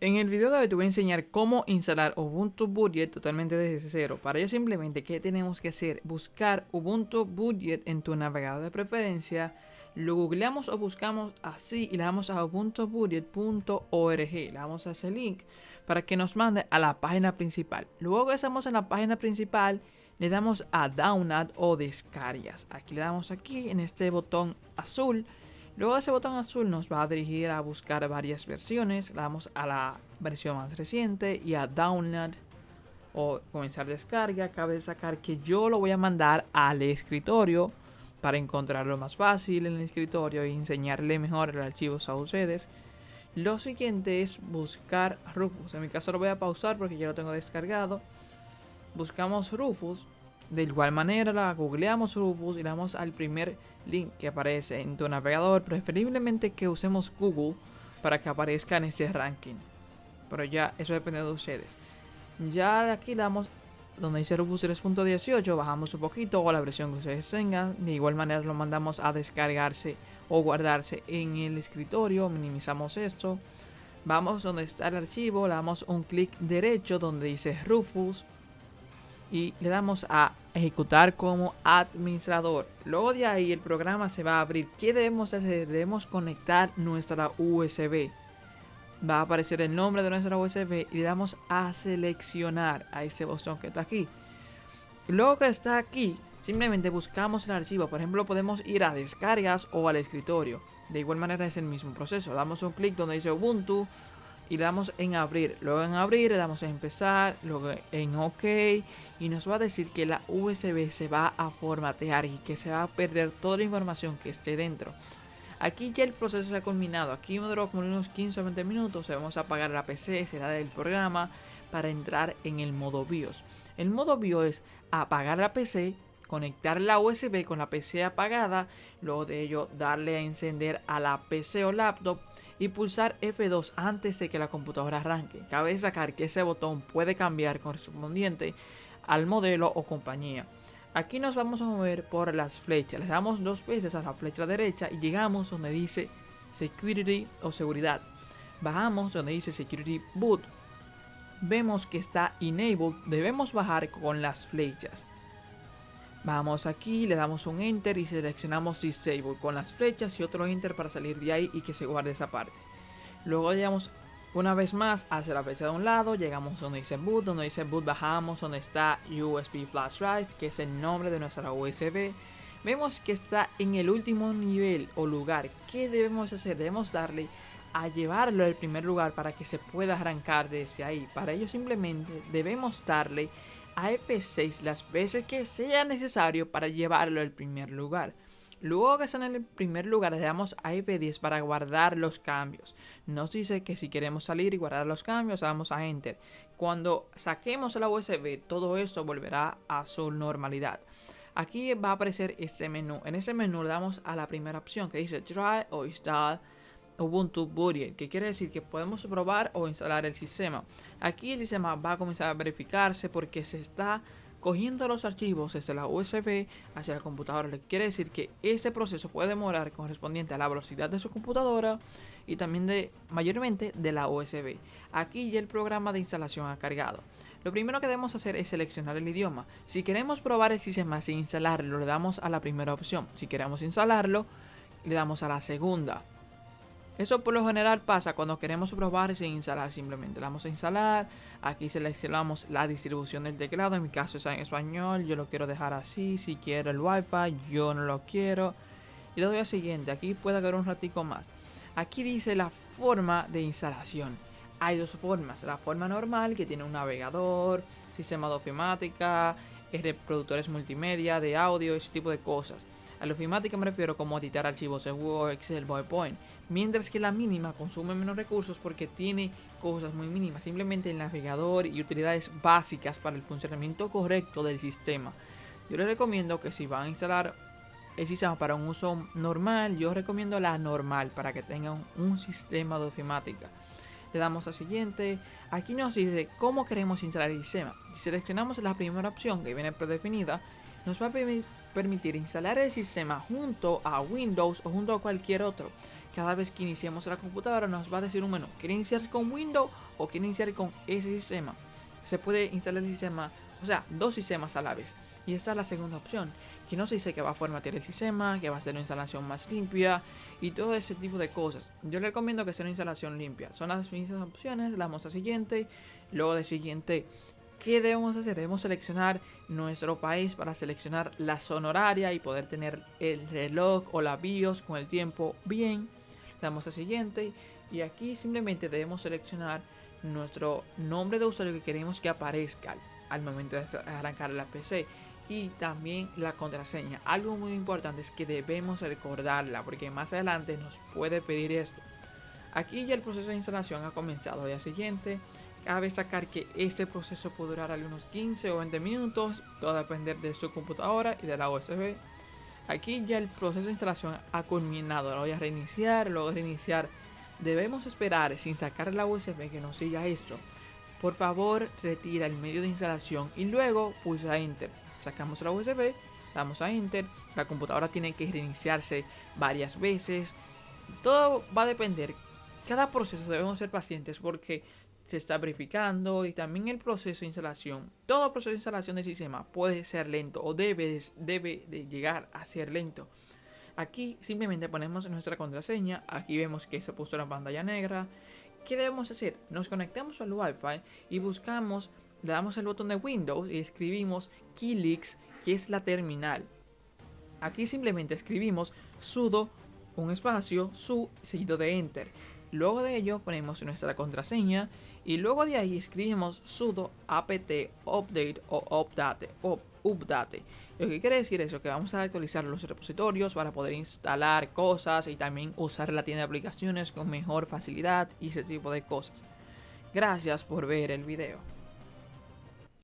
En el video de hoy te voy a enseñar cómo instalar Ubuntu Budget totalmente desde cero. Para ello simplemente, ¿qué tenemos que hacer? Buscar Ubuntu Budget en tu navegador de preferencia. Lo googleamos o buscamos así y le damos a ubuntubudget.org. Le damos a ese link para que nos mande a la página principal. Luego que estamos en la página principal, le damos a Download o Descargas. Aquí le damos aquí en este botón azul. Luego ese botón azul nos va a dirigir a buscar varias versiones. Le damos a la versión más reciente y a Download o comenzar descarga. Cabe destacar que yo lo voy a mandar al escritorio para encontrarlo más fácil en el escritorio y enseñarle mejor el archivo a ustedes. Lo siguiente es buscar Rufus. En mi caso lo voy a pausar porque ya lo tengo descargado. Buscamos Rufus. De igual manera la googleamos Rufus y le damos al primer link que aparece en tu navegador. Preferiblemente que usemos Google para que aparezca en este ranking. Pero ya eso depende de ustedes. Ya aquí le damos donde dice Rufus 3.18. Bajamos un poquito o la versión que ustedes tengan. De igual manera lo mandamos a descargarse o guardarse en el escritorio. Minimizamos esto. Vamos donde está el archivo. Le damos un clic derecho donde dice Rufus y le damos a ejecutar como administrador. Luego de ahí el programa se va a abrir. ¿Qué debemos hacer? Debemos conectar nuestra USB. Va a aparecer el nombre de nuestra USB y le damos a seleccionar a ese botón que está aquí. Luego que está aquí, simplemente buscamos el archivo. Por ejemplo, podemos ir a descargas o al escritorio. De igual manera es el mismo proceso. Damos un clic donde dice Ubuntu y le damos en abrir. Luego en abrir le damos en empezar, luego en OK y nos va a decir que la USB se va a formatear y que se va a perder toda la información que esté dentro. Aquí ya el proceso se ha culminado. Aquí me duró como unos 15 o 20 minutos. Vamos a apagar la PC, será del programa para entrar en el modo BIOS. El modo BIOS es apagar la PC, conectar la USB con la PC apagada, luego de ello darle a encender a la PC o laptop y pulsar F2 antes de que la computadora arranque. Cabe destacar que ese botón puede cambiar correspondiente al modelo o compañía. Aquí nos vamos a mover por las flechas. Le damos dos veces a la flecha derecha y llegamos donde dice Security o seguridad. Bajamos donde dice Security Boot. Vemos que está Enabled. Debemos bajar con las flechas. Vamos aquí, le damos un Enter y seleccionamos Disable con las flechas y otro Enter para salir de ahí y que se guarde esa parte. Luego llegamos una vez más hacia la flecha de un lado, llegamos donde dice Boot, bajamos donde está USB Flash Drive, que es el nombre de nuestra USB. Vemos que está en el último nivel o lugar. ¿Qué debemos hacer? Debemos darle a llevarlo al primer lugar para que se pueda arrancar desde ahí. Para ello simplemente debemos darle a F6 las veces que sea necesario para llevarlo al primer lugar. Luego que están en el primer lugar le damos a F10 para guardar los cambios. Nos dice que si queremos salir y guardar los cambios, damos a Enter. Cuando saquemos la USB, todo esto volverá a su normalidad. Aquí va a aparecer este menú. En ese menú le damos a la primera opción que dice Try o Install Ubuntu Budget, que quiere decir que podemos probar o instalar el sistema. Aquí el sistema va a comenzar a verificarse porque se está cogiendo los archivos desde la USB hacia la computadora. Le quiere decir que este proceso puede demorar correspondiente a la velocidad de su computadora y también mayormente de la USB. Aquí ya el programa de instalación ha cargado. Lo primero que debemos hacer es seleccionar el idioma. Si queremos probar el sistema sin instalarlo, le damos a la primera opción. Si queremos instalarlo, le damos a la segunda. Eso por lo general pasa cuando queremos probar sin instalar. Simplemente le damos a instalar. Aquí seleccionamos la distribución del teclado. En mi caso está en español. Yo lo quiero dejar así. Si quiero el wifi, yo no lo quiero. Y le doy a siguiente. Aquí puede haber un ratico más. Aquí dice la forma de instalación. Hay dos formas. La forma normal, que tiene un navegador, sistema de ofimática, reproductores multimedia, de audio, ese tipo de cosas. A la ofimática me refiero como editar archivos en Word, Excel, PowerPoint. Mientras que la mínima consume menos recursos porque tiene cosas muy mínimas. Simplemente el navegador y utilidades básicas para el funcionamiento correcto del sistema. Yo les recomiendo que si van a instalar el sistema para un uso normal, yo recomiendo la normal para que tengan un sistema de ofimática. Le damos a siguiente. Aquí nos dice cómo queremos instalar el sistema. Si seleccionamos la primera opción que viene predefinida, nos va a permitir instalar el sistema junto a Windows o junto a cualquier otro. cada vez que iniciemos la computadora nos va a decir un menú. ¿Quiere iniciar con Windows o quiere iniciar con ese sistema? Se puede instalar el sistema, o sea, dos sistemas a la vez. Y esta es la segunda opción, que nos dice que va a formatear el sistema, que va a ser una instalación más limpia y todo ese tipo de cosas. Yo recomiendo que sea una instalación limpia. Son las mismas opciones, le damos a siguiente, luego de siguiente. ¿Qué debemos hacer? Debemos seleccionar nuestro país para seleccionar la zona horaria y poder tener el reloj o la BIOS con el tiempo bien. Le damos a siguiente y aquí simplemente debemos seleccionar nuestro nombre de usuario que queremos que aparezca al momento de arrancar la PC y también la contraseña. Algo muy importante es que debemos recordarla porque más adelante nos puede pedir esto. Aquí ya el proceso de instalación ha comenzado. Y al siguiente, cabe destacar que este proceso puede durar algunos 15 o 20 minutos, todo va a depender de su computadora y de la USB. Aquí ya el proceso de instalación ha culminado. Lo voy a reiniciar, luego de reiniciar debemos esperar sin sacar la USB que nos siga esto. Por favor, retira el medio de instalación y luego pulsa Enter. Sacamos la USB, damos a Enter. La computadora tiene que reiniciarse varias veces. Todo va a depender. Cada proceso debemos ser pacientes porque se está verificando y también el proceso de instalación. Todo proceso de instalación del sistema puede ser lento o debe de llegar a ser lento. Aquí simplemente ponemos nuestra contraseña. Aquí vemos que se puso la pantalla negra. ¿Qué debemos hacer? Nos conectamos al Wi-Fi y buscamos, le damos el botón de Windows y escribimos Kylix, que es la terminal. Aquí simplemente escribimos sudo, un espacio, su seguido de Enter. Luego de ello ponemos nuestra contraseña y luego de ahí escribimos sudo apt update o update. Lo que quiere decir es que vamos a actualizar los repositorios para poder instalar cosas y también usar la tienda de aplicaciones con mejor facilidad y ese tipo de cosas. Gracias por ver el video.